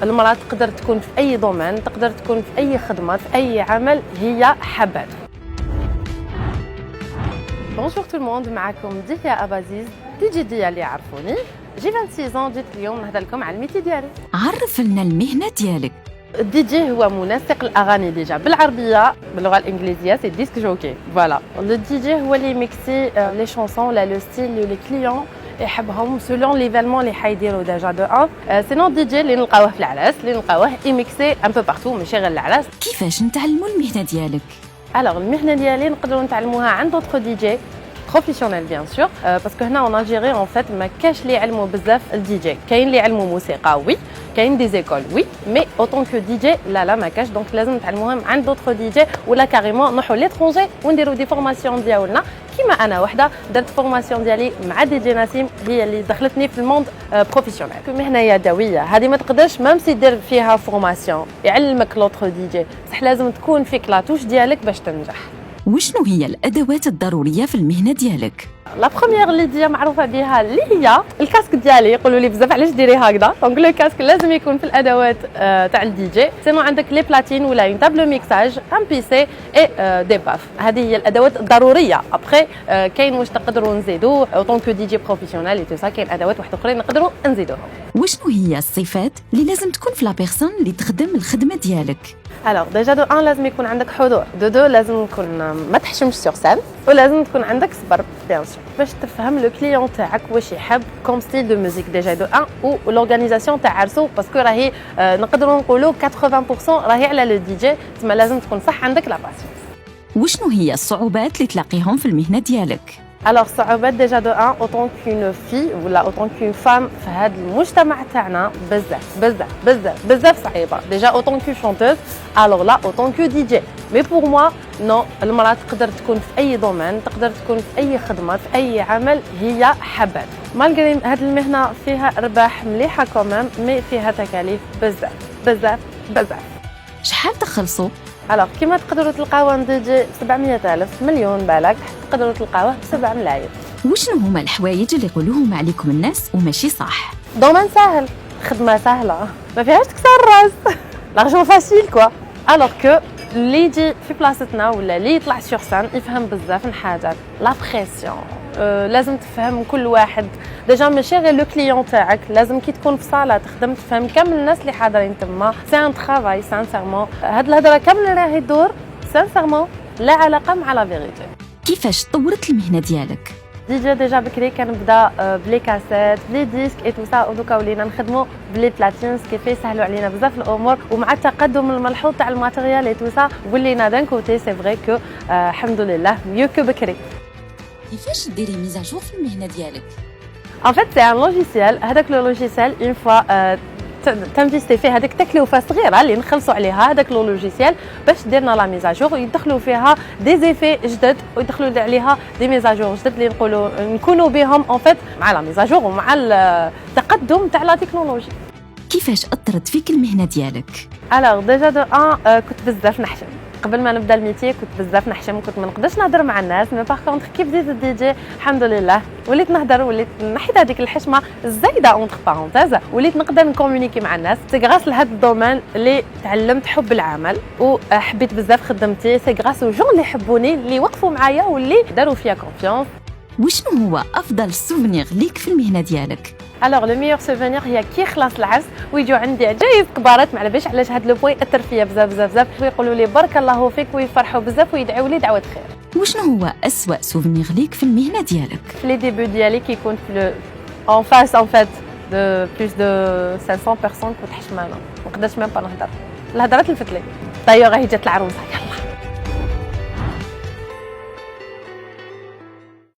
المرأة تقدر تكون في أي دومين، تقدر تكون في أي خدمة، في أي عمل هي حبته. بونجور تو الموند، معكم ديا أبازيز دي جي ديالي عرفوني. جي 26 جيت اليوم نهضر لكم على الميتي ديالي. عرف لنا المهنة ديالك. الدي جي هو منسق الاغاني ديجا بالعربيه، باللغه الانجليزيه سي ديسك جوكي. فوالا لو دي جي هو اللي ميكسي لي شونسون ولا لو ستيل اللي لي كليون يحبهم سولون ليفينمون اللي حيديروا ديجا دو ان. سينو دي جي اللي نلقاوه في العراس، اللي نلقاوه يميكسي ان بو بارتو، ماشي غير العراس. كيفاش نتعلموا المهنة ديالك؟ الوغ المهنه ديالي نقدروا نتعلموها عند دوطخ دي جي بروفيسيونيل بيان سور، باسكو هنا اون الجيري اون فيت ما كاش اللي يعلموا بزاف الدي جي. كاين اللي يعلموا موسيقى وي، كاين دي زيكول وي، مي اوتون كو دي جي لا ما كاش. دونك لازم نتعلموهم عند دوطخ دي جي ولا كاريمون نروحوا ليترونجي ونديروا دي فورماسيون ديالنا. كيما انا وحده درت فورماسيون ديالي مع دي جي نسيم، هي اللي دخلتني في الموند بروفيسيونيل. مهنه يدويه هذه ما تقدرش ميم سي دير فيها فورماسيون يعلمك لوطخ دي جي، بصح لازم تكون فيك لاتوش ديالك باش تنجح. وشنو هي الادوات الضروريه في المهنه ديالك؟ لا بروميير اللي ديا معروفه بها اللي هي الكاسك ديالي. يقولوا لي بزاف علاش ديري هكذا، دونك لو كاسك لازم يكون في الادوات تاع الدي جي. سينو عندك لي بلاتين ولا اون تابلو ميكساج، ان بيسي اي دي باف. هذه هي الادوات الضروريه. ابخي كاين واش تقدروا نزيدوا اوطون كو دي جي بروفيسيونيل اي تو سا، كاين ادوات واحد اخرين نقدروا نزيدوهم. وشنو هي الصفات اللي لازم تكون في لا بيرسون اللي تخدم الخدمه ديالك؟ الوغ ديجا دو ان لازم يكون عندك حضور، دو لازم تكون ما تحشمش سور سان، ولازم تكون عندك صبر بيان سور باش تفهم لو كليون تاعك واش يحب كوم ستيل دو ميوزيك. ديجا دو ان و لورغانيزاسيون تاع عرسو، باسكو راهي نقدروا نقولوا 80% راهي على لو دي جي، تما لازم تكون صح عندك لا باسيونس. وشنو هي الصعوبات اللي تلاقيهم في المهنه ديالك؟ الوغ الصعوبات ديجا دو ان اوطون كون في ولا اوطون كون فام في هذا المجتمع تاعنا بزاف بزاف بزاف بزاف صعيبه. ديجا اوطون كو شونتوز، الوغ لا اوطون كو دي جي. مي بور موا نو، المراه تقدر تكون في اي دومين، تقدر تكون في اي خدمه، في اي عمل هي حبت. مالغري هذه المهنه فيها ارباح مليحه كومام، مي فيها تكاليف بزاف بزاف بزاف. شحال تخلصوا؟ الوغ كيما تقدروا تلقاوها دي جي 700,000 مليون بالك، تقدروا تلقاوه ب7 ملايين. وشنو هما الحوايج اللي يقولوهم عليكم الناس وماشي صح؟ دومين سهل، خدمه سهله، ما فيهاش تكسر الراس، لارجون فاسيل كوا. الوغ كو اللي يجي في بلاصتنا ولا اللي يطلع سور سان يفهم بزاف من حاجات. لا بريسيون لازم تفهم كل واحد. ديجا ماشي غير لو كليون تاعك، لازم كي تكون في صاله تخدم تفهم كامل الناس اللي حاضرين تما. سي ان ترافاي سانسيرمون، هاد الهضره كامل راهي تدور سانسيرمون لا علاقه مع لا فيغيتي. كيفاش طورت المهنه ديالك؟ دي جي ديجا بكري كنبدا بلي كاسيت بلي ديسك اي تو سا، ودوكا ولينا نخدموا بلي بلاتين سكيفي يسهلوا علينا بزاف الامور. ومع التقدم الملحوظ تاع الماتيريال اي تو سا ولينا دان كوتي سي فري كو الحمد لله ميو كو بكري. كيفاش ديري ميزاجور في المهنه ديالك؟ ان فيت سي ان لوجيسيال، هذاك لو لوجيسيال اون فوا تنفيستي فيه هذيك تكلفه صغيره اللي نخلصوا عليها هذاك لو لوجيسيال باش ديرنا لا ميزاجور، يدخلوا فيها دي زيفي جدد ويدخلوا عليها دي ميزاجور جدد اللي نكونوا بهم ان فيت مع لا ميزاجور ومع التقدم تاع لا تكنولوجي. كيفاش اثرت فيك المهنه ديالك؟ الوغ ديجا دو ان كنت بزاف نحشم قبل ما نبدا الميتي، كنت بزاف نحشم، كنت ما نقدرش نهضر مع الناس. مي باغ كونطخ كي بديت الدي جي الحمد لله وليت نهضر، وليت نحيت هذيك الحشمه الزايده اونتر بارونتيز، وليت نقدر نكومونيكي مع الناس. سي غراس لهذا الدومين اللي تعلمت حب العمل وحبيت بزاف خدمتي. سي غراس او جون اللي حبوني، اللي وقفوا معايا واللي داروا فيا كونفيونس. وشنو هو افضل سوفنير ليك في المهنه ديالك؟ الوغ لو ميور سوفونير هي كي خلاص العرس ويجوا عندي عجايز كبارات، ما على باليش علاش هاد لو بوين اثر فيا بزاف بزاف بزاف، ويقولوا لي بارك الله فيك ويفرحوا بزاف ويدعوا لي دعوه خير. وشنو هو اسوأ سوفنير ليك في المهنه ديالك؟ في لي ديبي ديالي كيكون في اون فاس ان فيت دو بلوس دو 500 بيرسون كنت حشمانه، ما نقدرش ميم با نهضر، الهضره تلفت لي. دايوغ هي جات العروسه